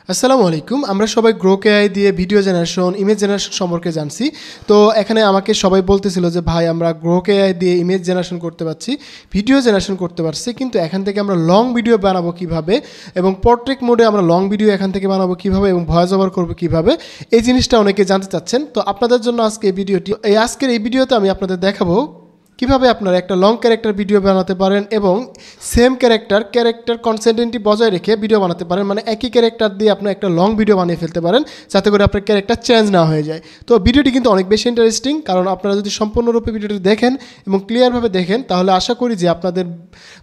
আসসালামু আলাইকুম। আমরা সবাই গ্রোক এআই দিয়ে ভিডিও জেনারেশন, ইমেজ জেনারেশন সম্পর্কে জানছি। তো এখানে আমাকে সবাই বলতেছিল যে ভাই আমরা গ্রোক এআই দিয়ে ইমেজ জেনারেশন করতে পারছি, ভিডিও জেনারেশন করতে পারছি, কিন্তু এখান থেকে আমরা লং ভিডিও বানাবো কিভাবে এবং পোর্ট্রেট মোডে আমরা লং ভিডিও এখান থেকে বানাবো কিভাবে এবং ভয়েস ওভার করবো কিভাবে, এই জিনিসটা অনেকে জানতে চাচ্ছেন। তো আপনাদের জন্য আজকে এই ভিডিওটি, আজকের এই ভিডিওতে আমি আপনাদের দেখাবো কিভাবে আপনারা একটা লং ক্যারেক্টার ভিডিও বানাতে পারেন এবং সেম ক্যারেক্টার কনসিস্টেন্সি বজায় রেখে ভিডিও বানাতে পারেন। মানে একই ক্যারেক্টার দিয়ে আপনি একটা লং ভিডিও বানিয়ে ফেলতে পারেন যাতে করে আপনার ক্যারেক্টার চেঞ্জ না হয়ে যায়। তো ভিডিওটি কিন্তু অনেক বেশি ইন্টারেস্টিং, কারণ আপনারা যদি সম্পূর্ণরূপে ভিডিওটি দেখেন এবং ক্লিয়ারভাবে দেখেন তাহলে আশা করি যে আপনাদের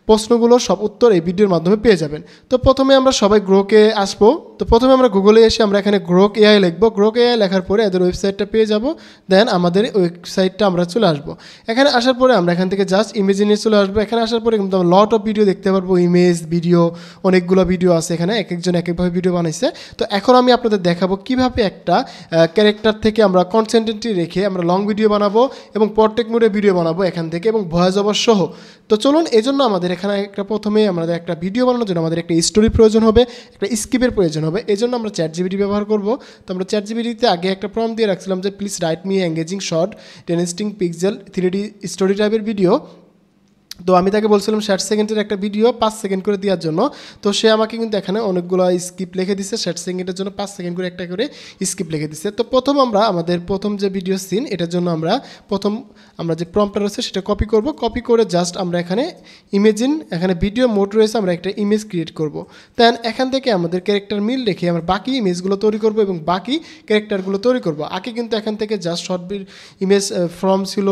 প্রশ্নগুলোর সব উত্তর এই ভিডিওর মাধ্যমে পেয়ে যাবেন। তো প্রথমে আমরা সবাই গ্রোকে আসবো। তো প্রথমে আমরা গুগলে এসে আমরা এখানে গ্রোক এআই লিখবো। গ্রোক এআই লেখার পরে এদের ওয়েবসাইটটা পেয়ে যাব। দেন আমাদের ওয়েবসাইটটা আমরা চলে আসবো। এখানে আসার পরে আমরা এখান থেকে জাস্ট ইমেজে নিয়ে চলে আসবো। এখানে আসার পরে কিন্তু আমরা লট অফ ভিডিও দেখতে পারবো, ইমেজ, ভিডিও, অনেকগুলো ভিডিও আছে এখানে, এক একজন এক একভাবে ভিডিও বানাইছে। তো এখন আমি আপনাদের দেখাবো কিভাবে একটা ক্যারেক্টার থেকে আমরা কনসিস্টেন্সি রেখে আমরা লং ভিডিও বানাবো এবং পোর্ট্রেট মোডে ভিডিও বানাবো এখান থেকে, এবং ভয়েস ওভার সহ। তো চলুন, এই জন্য আমাদের এখানে প্রথমে আমাদের একটা ভিডিও বানানোর জন্য আমাদের একটা স্টোরি প্রয়োজন হবে, একটা স্ক্রিপ্টের প্রয়োজন হবে। এই জন্য আমরা চ্যাটজিপিটি ব্যবহার করব। তো আমরা চ্যাটজিপিটিতে আগে একটা প্রম্পট দিয়ে রাখছিলাম যে please write me engaging short 10 distinct pixel 3D story টাইপের ভিডিও। তো আমি তাকে বলছিলাম 60 সেকেন্ডের একটা ভিডিও 5 সেকেন্ড করে দেওয়ার জন্য। তো সে আমাকে কিন্তু এখানে অনেকগুলো স্ক্রিপ্ট লিখে দিচ্ছে, 60 সেকেন্ডের জন্য 5 সেকেন্ড করে একটা করে স্ক্রিপ্ট লিখে দিচ্ছে। তো আমাদের প্রথম যে ভিডিও সিন, এটার জন্য আমরা যে প্রম্পটটা রয়েছে সেটা কপি করব। কপি করে জাস্ট আমরা এখানে এখানে ভিডিও মোড রয়েছে, আমরা একটা ইমেজ ক্রিয়েট করব। দেন এখান থেকে আমাদের ক্যারেক্টার মিল রেখে আমরা বাকি ইমেজগুলো তৈরি করব এবং বাকি ক্যারেক্টারগুলো তৈরি করব। আগে কিন্তু এখান থেকে জাস্ট শর্ট ইমেজ ফ্রম ছিল,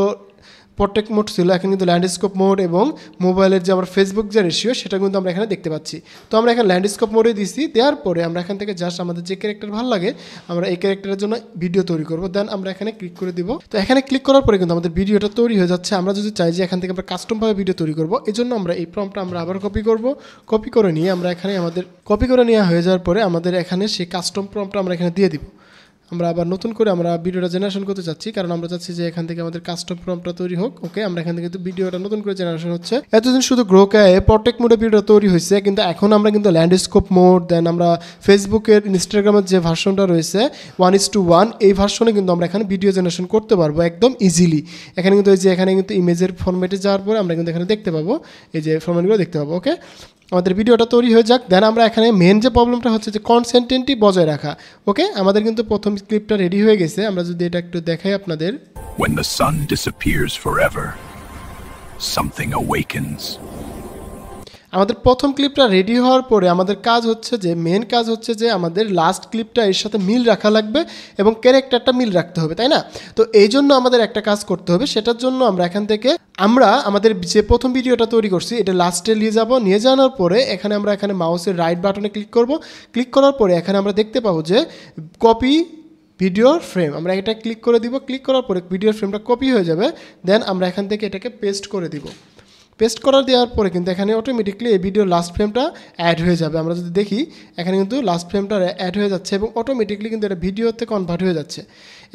পোর্ট্রেট মোড ছিল, এখন কিন্তু ল্যান্ডস্কেপ মোড এবং মোবাইলের যে আমার ফেসবুক যে রেশিও সেটা কিন্তু আমরা এখানে দেখতে পাচ্ছি। তো আমরা এখানে ল্যান্ডস্কেপ মোডে দিচ্ছি। দেওয়ার পরে আমরা এখান থেকে জাস্ট আমাদের যে ক্যারেক্টার ভালো লাগে আমরা এই ক্যারেক্টারের জন্য ভিডিও তৈরি করব। দেন আমরা এখানে ক্লিক করে দিব। তো এখানে ক্লিক করার পরে কিন্তু আমাদের ভিডিওটা তৈরি হয়ে যাচ্ছে। আমরা যদি চাই যে এখান থেকে আমরা কাস্টমভাবে ভিডিও তৈরি করব, এই জন্য আমরা এই প্রম্পটটা আমরা আবার কপি করব। কপি করে নিয়ে আমরা এখানে কপি করে নেওয়া হয়ে যাওয়ার পরে আমাদের এখানে সেই কাস্টম প্রম্পটটা আমরা এখানে দিয়ে দিব। আমরা আবার নতুন করে আমরা ভিডিওটা জেনারেশন করতে চাচ্ছি, কারণ আমরা চাচ্ছি যে এখান থেকে আমাদের কাস্টম প্রম্পটটা তৈরি হোক। ওকে, আমরা এখান থেকে কিন্তু ভিডিওটা নতুন করে জেনারেশন হচ্ছে। এতদিন শুধু গ্রোক এআই পোর্ট্রেট মোডে ভিডিওটা তৈরি হয়েছে, কিন্তু এখন আমরা কিন্তু ল্যান্ডস্কেপ মোড, দেন আমরা ফেসবুকের, ইনস্টাগ্রামের যে ভার্সনটা রয়েছে 1:1 এই ভার্সনে কিন্তু আমরা এখানে ভিডিও জেনারেশন করতে পারবো একদম ইজিলি। এখানে কিন্তু এখানে কিন্তু ইমেজের ফরম্যাটে যাওয়ার পরে আমরা কিন্তু এখানে দেখতে পাবো, এই যে ফরম্যাটগুলো দেখতে পাবো। ওকে, আমাদের ভিডিওটা তৈরি হয়ে যাক। দেন আমরা এখানে মেন যে প্রবলেমটা হচ্ছে যে কনসিস্টেন্সি বজায় রাখা। ওকে, আমাদের কিন্তু প্রথম ক্লিপটা রেডি হয়ে গেছে। আমরা যদি এটা একটু দেখাই আপনাদের। When the sun disappears forever, something awakens. আমাদের প্রথম ক্লিপটা রেডি হওয়ার পরে আমাদের মেন কাজ হচ্ছে যে আমাদের লাস্ট ক্লিপটা এর সাথে মিল রাখা লাগবে এবং ক্যারেক্টারটা মিল রাখতে হবে, তাই না? তো এই জন্য আমাদের একটা কাজ করতে হবে। সেটার জন্য আমরা এখান থেকে আমাদের যে প্রথম ভিডিওটা তৈরি করছি এটা লাস্টে নিয়ে যাওয়ার পরে আমরা এখানে মাউসের রাইট বাটনে ক্লিক করব। ক্লিক করার পরে এখানে আমরা দেখতে পাবো যে কপি ভিডিওর ফ্রেম, আমরা এটা ক্লিক করে দিব। ক্লিক করার পরে ভিডিওর ফ্রেমটা কপি হয়ে যাবে। দেন আমরা এখান থেকে এটাকে পেস্ট করে দিব। পেস্ট দেওয়ার পরে কিন্তু এখানে অটোমেটিকলি এই ভিডিওর লাস্ট ফ্রেমটা অ্যাড হয়ে যাবে। আমরা যদি দেখি এখানে কিন্তু লাস্ট ফ্রেমটা অ্যাড হয়ে যাচ্ছে এবং অটোমেটিকলি কিন্তু এটা ভিডিওতে কনভার্ট হয়ে যাচ্ছে।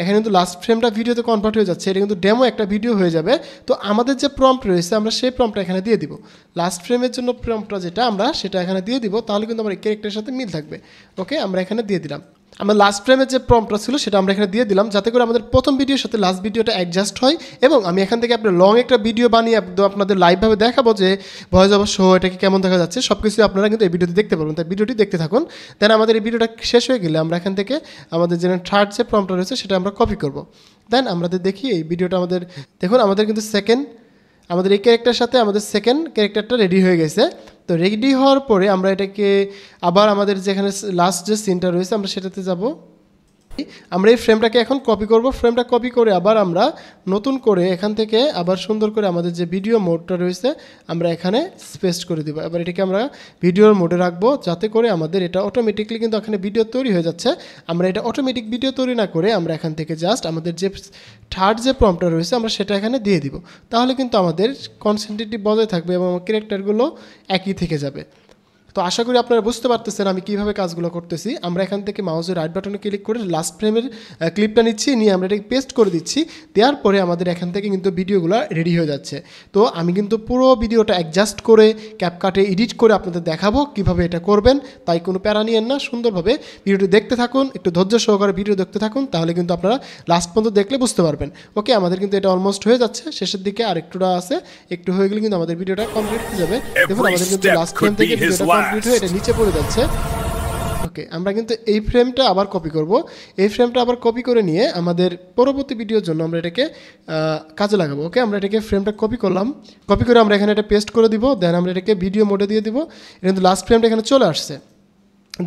এখানে কিন্তু লাস্ট ফ্রেমটা ভিডিওতে কনভার্ট হয়ে যাচ্ছে। এটা কিন্তু ডেমো একটা ভিডিও হয়ে যাবে। তো আমাদের যে প্রম্পট রয়েছে আমরা সেই প্রম্পটটা এখানে দিয়ে দিব। লাস্ট ফ্রেমের জন্য প্রম্পটটা যেটা আমরা সেটা এখানে দিয়ে দিব, তাহলে কিন্তু আমার এই ক্যারেক্টারের সাথে মিল থাকবে। ওকে, আমরা এখানে দিয়ে দিলাম। আমরা লাস্ট ফ্রেমের যে প্রম্পটটা ছিল সেটা আমরা এখানে দিয়ে দিলাম, যাতে করে আমাদের প্রথম ভিডিওর সাথে লাস্ট ভিডিওটা অ্যাডজাস্ট হয়। এবং আমি এখান থেকে আপনার লং একটা ভিডিও বানিয়ে আপনাদের লাইভভাবে দেখাবো যে ভয়েস ওভার সহ এটাকে কেমন দেখা যাচ্ছে, সব কিছু আপনারা কিন্তু এই ভিডিওতে দেখতে পারবেন। তাই ভিডিওটি দেখতে থাকুন। দেন আমাদের এই ভিডিওটা শেষ হয়ে গেলে আমরা এখান থেকে আমাদের যে থার্ড যে প্রম্পটটা রয়েছে সেটা আমরা কপি করব। দেন আমাদের দেখি এই ভিডিওটা দেখুন আমাদের কিন্তু আমাদের এই ক্যারেক্টারের সাথে আমাদের সেকেন্ড ক্যারেক্টারটা রেডি হয়ে গেছে। তো রেডি হওয়ার পরে আমরা এটাকে আবার আমাদের যেখানে লাস্ট যে সিনটা রয়েছে আমরা সেটাতে যাব। আমরা এই ফ্রেমটাকে এখন কপি করব। ফ্রেমটা কপি করে আবার আমরা নতুন করে এখান থেকে আবার সুন্দর করে আমাদের যে ভিডিও মোডটা রয়েছে আমরা এখানে পেস্ট করে দিব। এবার এটাকে আমরা ভিডিওর মোডে রাখবো, যাতে করে আমাদের এটা অটোমেটিকলি কিন্তু এখানে ভিডিও তৈরি হয়ে যাচ্ছে। আমরা এটা অটোমেটিক ভিডিও তৈরি না করে আমরা এখান থেকে জাস্ট আমাদের যে থার্ড যে প্রম্পটটা রয়েছে আমরা সেটা এখানে দিয়ে দিব। তাহলে কিন্তু আমাদের কনসিস্টেন্সি বজায় থাকবে এবং ক্যারেক্টারগুলো একই থেকে যাবে। তো আশা করি আপনারা বুঝতে পারতেছেন আমি কীভাবে কাজগুলো করতেছি। আমরা এখান থেকে মাউসের রাইট বাটনে ক্লিক করে লাস্ট ফ্রেমের ক্লিপটা নিচ্ছি, নিয়ে আমরা এটাকে পেস্ট করে দিচ্ছি। দেওয়ার পরে আমাদের এখান থেকে কিন্তু ভিডিওগুলো রেডি হয়ে যাচ্ছে। তো আমি কিন্তু পুরো ভিডিওটা অ্যাডজাস্ট করে ক্যাপকাটে এডিট করে আপনাদের দেখাবো কীভাবে এটা করবেন, তাই কোনো প্যারা নিয়েন না। সুন্দরভাবে ভিডিওটি দেখতে থাকুন, একটু ধৈর্য সহকারে ভিডিও দেখতে থাকুন, তাহলে কিন্তু আপনারা লাস্ট পর্যন্ত দেখলে বুঝতে পারবেন। ওকে, আমাদের কিন্তু এটা অলমোস্ট হয়ে যাচ্ছে, শেষের দিকে আর একটুটা আছে, একটু হয়ে গেলে কিন্তু আমাদের ভিডিওটা কমপ্লিট হয়ে যাবে। দেখুন আমাদের কিন্তু লাস্ট ফ্রেম থেকে ভিডিওটা কমপ্লিট হয়ে এটা নিচে পড়ে যাচ্ছে। ওকে, আমরা কিন্তু এই ফ্রেমটা আবার কপি করব। এই ফ্রেমটা আবার কপি করে নিয়ে আমাদের পরবর্তী ভিডিওর জন্য আমরা এটাকে কাজে লাগাবো। ওকে, আমরা এটাকে ফ্রেমটা কপি করলাম, কপি করে আমরা এখানে এটা পেস্ট করে দিব। দেন আমরা এটাকে ভিডিও মোডে দিয়ে দিব। এটা কিন্তু লাস্ট ফ্রেমটা এখানে চলে আসছে।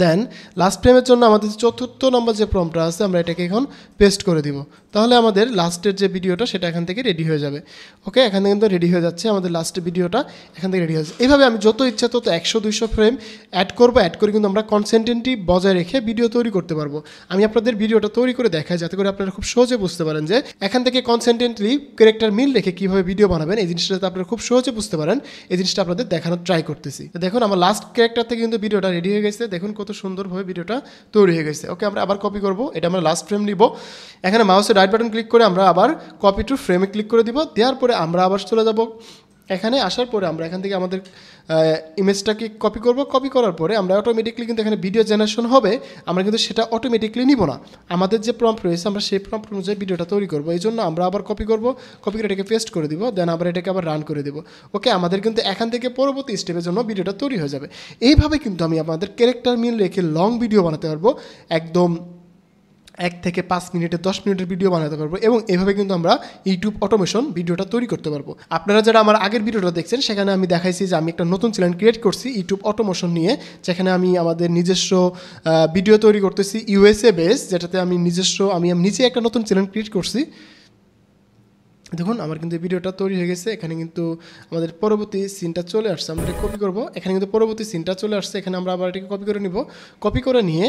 দেন লাস্ট ফ্রেমের জন্য আমাদের 4th নম্বর যে প্রম্পটটা আছে আমরা এটাকে এখন পেস্ট করে দিব। তাহলে আমাদের লাস্টের যে ভিডিওটা সেটা এখান থেকে রেডি হয়ে যাবে। ওকে, এখান থেকে কিন্তু রেডি হয়ে যাচ্ছে আমাদের লাস্টের ভিডিওটা, এখান থেকে রেডি হয়ে যাচ্ছে। এইভাবে আমি যত ইচ্ছা তত 100-200 ফ্রেম অ্যাড করবো, অ্যাড করে কিন্তু আমরা কনসেন্টেন্টটি বজায় রেখে ভিডিও তৈরি করতে পারবো। আমি আপনাদের ভিডিওটা তৈরি করে দেখাই যাতে করে আপনারা খুব সহজে বুঝতে পারেন যে এখান থেকে কনসেন্টেন্টলি ক্যারেক্টার মিল রেখে কীভাবে ভিডিও বানাবেন। এই জিনিসটা যাতে আপনারা খুব সহজে বুঝতে পারেন, এই জিনিসটা আপনাদের দেখানোর ট্রাই করতেছি। দেখুন আমার লাস্ট ক্যারেক্টার থেকে কিন্তু ভিডিওটা রেডি হয়ে গেছে, দেখুন কত সুন্দরভাবে ভিডিওটা তৈরি হয়ে গেছে। ওকে, আমরা আবার কপি করব, এটা আমরা লাস্ট ফ্রেম নিব। এখানে মাউসের রাইট বাটন ক্লিক করে আমরা আবার কপি টু ফ্রেমে ক্লিক করে দিব। দেওয়ার পরে আমরা আবার চলে যাব এখানে। আসার পরে আমরা এখান থেকে আমাদের ইমেজটাকে কপি করব। কপি করার পরে আমরা অটোমেটিকলি কিন্তু এখানে ভিডিও জেনারেশন হবে, আমরা কিন্তু সেটা অটোমেটিকলি নিব না। আমাদের যে প্রম্পট রয়েছে আমরা সেই প্রম্পট অনুযায়ী ভিডিওটা তৈরি করব। এই জন্য আমরা আবার কপি করব, কপি করে এটাকে পেস্ট করে দিব। দেন আবার এটাকে আবার রান করে দেব। ওকে, আমাদের কিন্তু এখান থেকে পরবর্তী স্টেপের জন্য ভিডিওটা তৈরি হয়ে যাবে। এইভাবে কিন্তু আমি আমাদের ক্যারেক্টার মিল রেখে লং ভিডিও বানাতে পারবো, একদম 1 থেকে 5 মিনিটের 10 মিনিটের ভিডিও বানাতে পারবো। এবং এভাবে কিন্তু আমরা ইউটিউব অটোমেশন ভিডিওটা তৈরি করতে পারবো। আপনারা যারা আমার আগের ভিডিওটা দেখছেন সেখানে আমি দেখাইছি যে আমি একটা নতুন চ্যানেল ক্রিয়েট করছি ইউটিউব অটোমেশন নিয়ে, যেখানে আমি আমাদের নিজস্ব ভিডিও তৈরি করতেছি USA বেস, যেটাতে আমি নিজে একটা নতুন চ্যানেল ক্রিয়েট করছি। দেখুন আমার কিন্তু এই ভিডিওটা তৈরি হয়ে গেছে। এখানে কিন্তু আমাদের পরবর্তী সিনটা চলে আসছে, আমরা এটা কপি করব। এখানে কিন্তু পরবর্তী সিনটা চলে আসছে, এখানে আমরা আবার এটাকে কপি করে নিব। কপি করে নিয়ে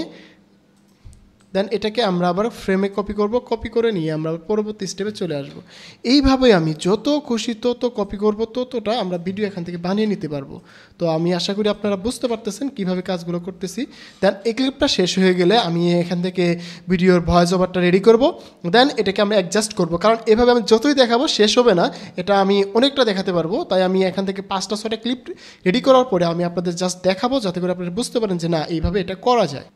দেন এটাকে আমরা আবার ফ্রেমে কপি করব। কপি করে নিয়ে আমরা পরবর্তী স্টেপে চলে আসব। এইভাবে আমি যত খুশি তত কপি করব, ততটা আমরা ভিডিও এখান থেকে বানিয়ে নিতে পারবো। তো আমি আশা করি আপনারা বুঝতে পারতেছেন কীভাবে কাজগুলো করতেছি। দেন এই ক্লিপটা শেষ হয়ে গেলে আমি এখান থেকে ভিডিওর ভয়েস ওভারটা রেডি করব। দেন এটাকে আমরা অ্যাডজাস্ট করব, কারণ এভাবে আমি যতই দেখাবো শেষ হবে না, এটা আমি অনেকটা দেখাতে পারবো। তাই আমি এখান থেকে 5টা-6টা ক্লিপ রেডি করার পরে আমি আপনাদের জাস্ট দেখাবো, যাতে করে আপনারা বুঝতে পারেন যে না এইভাবে এটা করা যায়।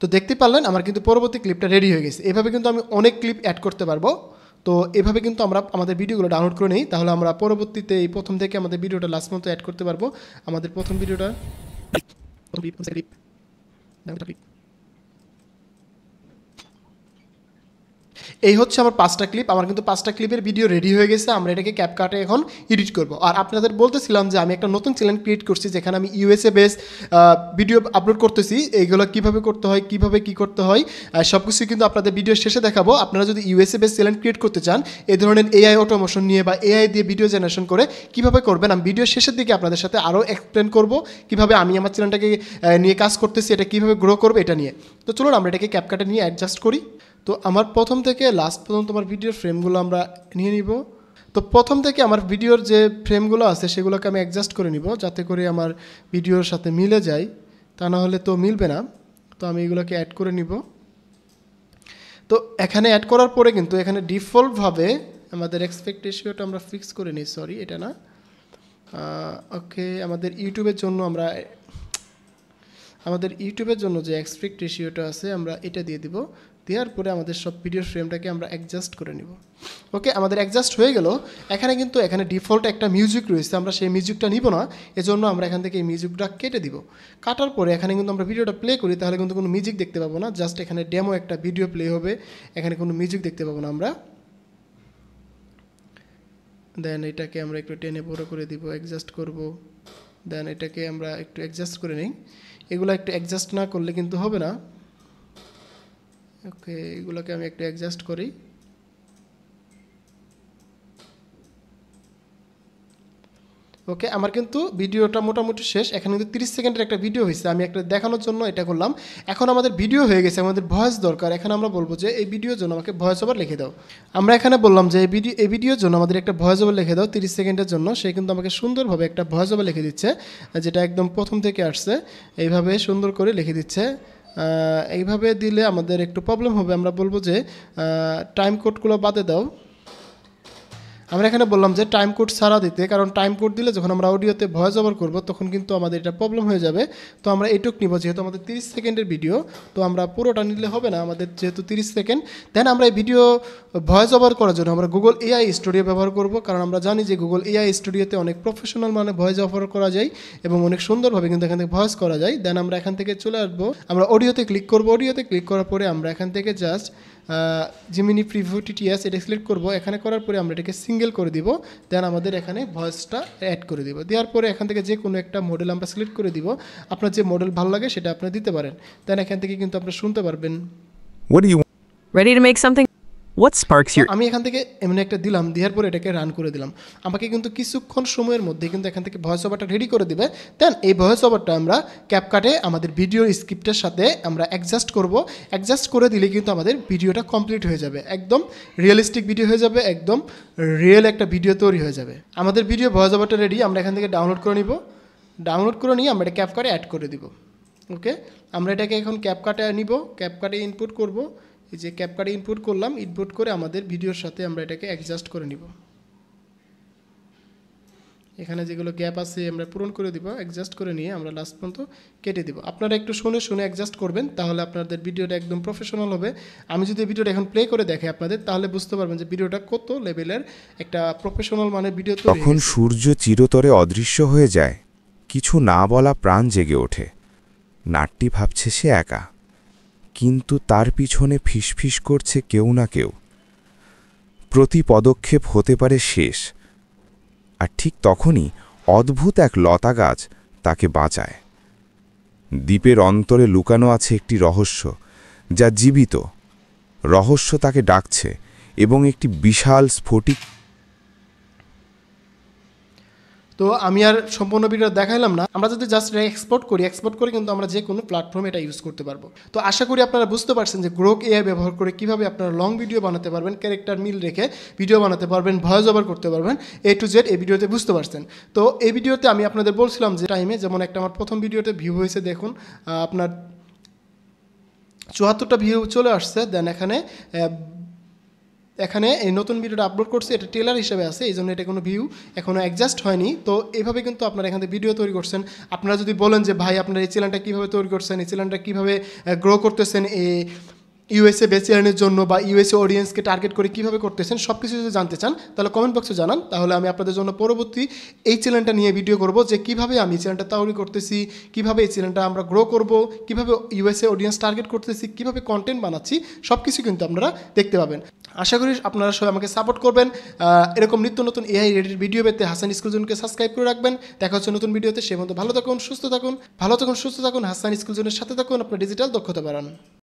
তো দেখতে পারলেন আমার কিন্তু পরবর্তী ক্লিপটা রেডি হয়ে গেছে। এভাবে কিন্তু আমি অনেক ক্লিপ অ্যাড করতে পারবো। তো এভাবে কিন্তু আমরা আমাদের ভিডিওগুলো ডাউনলোড করে নিই, তাহলে আমরা পরবর্তীতে এই প্রথম থেকে আমাদের ভিডিওটা লাস্ট মতো অ্যাড করতে পারবো। আমাদের প্রথম ভিডিওটা এই হচ্ছে আমার 5টা ক্লিপ। আমার কিন্তু 5টা ক্লিপের ভিডিও রেডি হয়ে গেছে। আমরা এটাকে ক্যাপকাটে এখন এডিট করব। আর আপনাদের বলতেছিলাম যে আমি একটা নতুন চ্যানেল ক্রিয়েট করছি, যেখানে আমি USA বেস ভিডিও আপলোড করতেছি। এইগুলো কীভাবে করতে হয়, কীভাবে কী করতে হয়, সব কিছু কিন্তু আপনাদের ভিডিও শেষে দেখাবো। আপনারা যদি USA বেস চ্যানেল ক্রিয়েট করতে চান, এই ধরনের AI অটোমেশন নিয়ে বা AI দিয়ে ভিডিও জেনারেশন করে কীভাবে করবেন, আমি ভিডিও শেষের দিকে আপনাদের সাথে আরও এক্সপ্লেন করব কীভাবে আমি আমার চ্যানেলটাকে নিয়ে কাজ করতেছি, এটা কীভাবে গ্রো করবো এটা নিয়ে। তো চলুন আমরা এটাকে ক্যাপকাটে নিয়ে অ্যাডজাস্ট করি। তো আমার প্রথম থেকে লাস্ট পর্যন্ত আমার ভিডিওর ফ্রেমগুলো আমরা নিয়ে নিব। তো প্রথম থেকে আমার ভিডিওর যে ফ্রেমগুলো আছে সেগুলোকে আমি অ্যাডজাস্ট করে নিব, যাতে করে আমার ভিডিওর সাথে মিলে যায়, তা না হলে তো মিলবে না। তো আমি এগুলোকে অ্যাড করে নিব। তো এখানে অ্যাড করার পরে কিন্তু এখানে ডিফল্টভাবে আমাদের এক্সপেক্ট রেশিওটা আমরা ফিক্স করে নিই, সরি এটা না। ওকে, আমাদের ইউটিউবের জন্য যে এক্সপেক্ট রেশিওটা আছে আমরা এটা দিয়ে দিব। দেওয়ার পরে আমাদের সব ভিডিওর ফ্রেমটাকে আমরা অ্যাডজাস্ট করে নিব। ওকে, আমাদের অ্যাডজাস্ট হয়ে গেল। এখানে ডিফল্ট একটা মিউজিক রয়েছে, আমরা সেই মিউজিকটা নিব না, এজন্য আমরা এখান থেকে এই মিউজিকটা কেটে দিব। কাটার পরে এখানে কিন্তু আমরা ভিডিওটা প্লে করি, তাহলে কিন্তু কোনো মিউজিক দেখতে পাবো না, জাস্ট এখানে ডেমো একটা ভিডিও প্লে হবে, এখানে কোনো মিউজিক দেখতে পাবো না আমরা। দেন এটাকে আমরা একটু টেনে বড় করে দিব, অ্যাডজাস্ট করব। দেন এটাকে আমরা একটু অ্যাডজাস্ট করে নিই। এগুলো একটু অ্যাডজাস্ট না করলে কিন্তু হবে না। ওকে, এগুলোকে আমি একটু অ্যাডজাস্ট করি। ওকে, আমার কিন্তু ভিডিওটা মোটামুটি শেষ। এখানে কিন্তু 30 সেকেন্ডের একটা ভিডিও হয়েছে, আমি একটা দেখানোর জন্য এটা করলাম। এখন আমাদের ভিডিও হয়ে গেছে, আমাদের ভয়েস দরকার। এখানে আমরা বলবো যে এই ভিডিওর জন্য আমাকে ভয়েস ওভার লিখে দাও। আমরা এখানে বললাম যে এই ভিডিওর জন্য আমাদের একটা ভয়েস ওভার লিখে দাও 30 সেকেন্ডের জন্য। সে কিন্তু আমাকে সুন্দরভাবে একটা ভয়েস ওভার লিখে দিচ্ছে, যেটা একদম প্রথম থেকে আসছে, এইভাবে সুন্দর করে লিখে দিচ্ছে। এইভাবে দিলে আমাদের একটু প্রবলেম হবে। আমরা বলবো যে টাইম কোডগুলো বাদে দাও। আমরা এখানে বললাম যে টাইম কোড ছাড়া দিতে, কারণ টাইম কোড দিলে যখন আমরা অডিওতে ভয়েস ওভার করবো তখন কিন্তু আমাদের এটা প্রবলেম হয়ে যাবে। তো আমরা এইটুক নিব, যেহেতু আমাদের 30 সেকেন্ডের ভিডিও, তো আমরা পুরোটা নিলে হবে না, আমাদের যেহেতু 30 সেকেন্ড। দেন আমরা এই ভিডিও ভয়েস ওভার করার জন্য আমরা গুগল এআই স্টুডিও ব্যবহার করব, কারণ আমরা জানি যে গুগল এআই স্টুডিওতে অনেক প্রফেশনাল মানে ভয়েস ওভার করা যায় এবং অনেক সুন্দরভাবে কিন্তু এখান থেকে ভয়েস করা যায়। দেন আমরা এখান থেকে চলে আসবো, আমরা অডিওতে ক্লিক করবো। অডিওতে ক্লিক করার পরে আমরা এখান থেকে জাস্ট জিমিনি প্রিভিউ টিটিএস এটা সিলেক্ট করবো। এখানে করার পরে আমরা এটাকে সিঙ্গেল করে দিব। দেন আমাদের এখানে ভয়েসটা অ্যাড করে দিব। দেওয়ার পরে এখান থেকে যে কোনো একটা মডেল আমরা সিলেক্ট করে দিব। আপনার যে মডেল ভালো লাগে সেটা আপনি দিতে পারেন। দেন এখান থেকে কিন্তু আপনি শুনতে পারবেন। What do you Ready to make something? What sparks your আমি এখান থেকে এমন একটা দিলাম, দেওয়ার পরে এটাকে রান করে দিলাম। আমাকে কিন্তু কিছুক্ষণ সময়ের মধ্যে কিন্তু এখান থেকে ভয়েস ওভারটা রেডি করে দিবে। দেন এই ভয়েস ওভারটা আমরা ক্যাপকাটে আমাদের ভিডিও স্ক্রিপ্টের সাথে আমরা অ্যাডজাস্ট করব। অ্যাডজাস্ট করে দিলে কিন্তু আমাদের ভিডিওটা কমপ্লিট হয়ে যাবে, একদম রিয়েলিস্টিক ভিডিও হয়ে যাবে, একদম রিয়েল একটা ভিডিও তৈরি হয়ে যাবে। আমাদের ভিডিও ভয়েস ওভারটা রেডি, আমরা এখান থেকে ডাউনলোড করে নিব। ডাউনলোড করে নিয়ে আমরা এটা ক্যাপকাটে অ্যাড করে দিব। ওকে, আমরা এটাকে এখন ক্যাপকাটে নিব, ক্যাপকাটে ইনপুট করব। এই যে ক্যাপকাটে ইনপুট করলাম, ইনপুট করে আমাদের ভিডিওর সাথে আমরা এটাকে অ্যাডজাস্ট করে নিব। এখানে যেগুলো গ্যাপ আছে আমরা পূরণ করে দিব, অ্যাডজাস্ট করে নিয়ে আমরা লাস্ট পর্যন্ত কেটে দিব। আপনারা একটু শুনে শুনে অ্যাডজাস্ট করবেন, তাহলে আপনাদের ভিডিওটা একদম প্রফেশনাল হবে। আমি যদি ভিডিওটা এখন প্লে করে দেখাই আপনাদের, তাহলে বুঝতে পারবেন যে ভিডিওটা কত লেভেলের একটা প্রফেশনাল মানে ভিডিও তৈরি তখন হয়েছে। সূর্য চিরতরে অদৃশ্য হয়ে যায়, কিছু না বলা প্রাণ জেগে ওঠে। নাটটি ভাবছে সে একা, কিন্তু তার পিছনে ফিসফিস করছে কেউ না কেউ। প্রতি পদক্ষেপ হতে পারে শেষ, আর ঠিক তখনই অদ্ভুত এক লতা গাছ তাকে বাঁচায়। দ্বীপের অন্তরে লুকানো আছে একটি রহস্য, যা জীবিত। রহস্য তাকে ডাকছে এবং একটি বিশাল স্ফটিক। তো আমি আর সম্পূর্ণ ভিডিও দেখাইলাম না, আমরা যদি জাস্ট এক্সপোর্ট করে কিন্তু আমরা যে কোনো প্ল্যাটফর্মে এটা ইউজ করতে পারবো। তো আশা করি আপনারা বুঝতে পারছেন যে গ্রোক এআই ব্যবহার করে কীভাবে আপনারা লং ভিডিও বানাতে পারবেন, ক্যারেক্টার মিল রেখে ভিডিও বানাতে পারবেন, ভয়েস ওভার করতে পারবেন, A to Z এই ভিডিওতে বুঝতে পারছেন। তো এই ভিডিওতে আমি আপনাদের বলছিলাম যে টাইমে, যেমন একটা আমার প্রথম ভিডিওতে ভিউ হয়েছে, দেখুন আপনার 74টা ভিউ চলে আসছে। দেন এখানে এই নতুন ভিডিওটা আপলোড করছে, এটা ট্রেলার হিসেবে আছে, এই জন্য এটা কোনো ভিউ এখনও অ্যাডজাস্ট হয়নি। তো এইভাবে কিন্তু আপনারা এখান থেকে ভিডিও তৈরি করছেন। আপনারা যদি বলেন যে ভাই আপনার এই চ্যানেলটা কীভাবে তৈরি করছেন, এই চ্যানেলটা কীভাবে গ্রো করতেছেন, ইউএসএ বেস চ্যানেলের জন্য বা ইউএসএ অডিয়েন্সকে টার্গেট করে কীভাবে করতেছেন, সব কিছু যদি জানতে চান তাহলে কমেন্ট বক্সে জানান। তাহলে আমি আপনাদের জন্য পরবর্তী এই চ্যানেলটা নিয়ে ভিডিও করব, যে কীভাবে আমি চ্যানেলটা তৈরি করতেছি, কীভাবে এই চ্যানেলটা আমরা গ্রো করব, কীভাবে ইউএসএ অডিয়েন্স টার্গেট করতেছি, কীভাবে কন্টেন্ট বানাচ্ছি, সব কিছু কিন্তু আপনারা দেখতে পাবেন। আশা করি আপনারা সবাই আমাকে সাপোর্ট করবেন। এরকম নিত্য নতুন এআই রিলেটেড ভিডিও পেতে হাসান স্কুল জোনকে সাবস্ক্রাইব করে রাখবেন। দেখা হচ্ছে নতুন ভিডিওতে। সে মতো ভালো থাকুন, সুস্থ থাকুন, হাসান স্কুল জোনের সাথে থাকুন, আপনার ডিজিটাল দক্ষতা বাড়ান।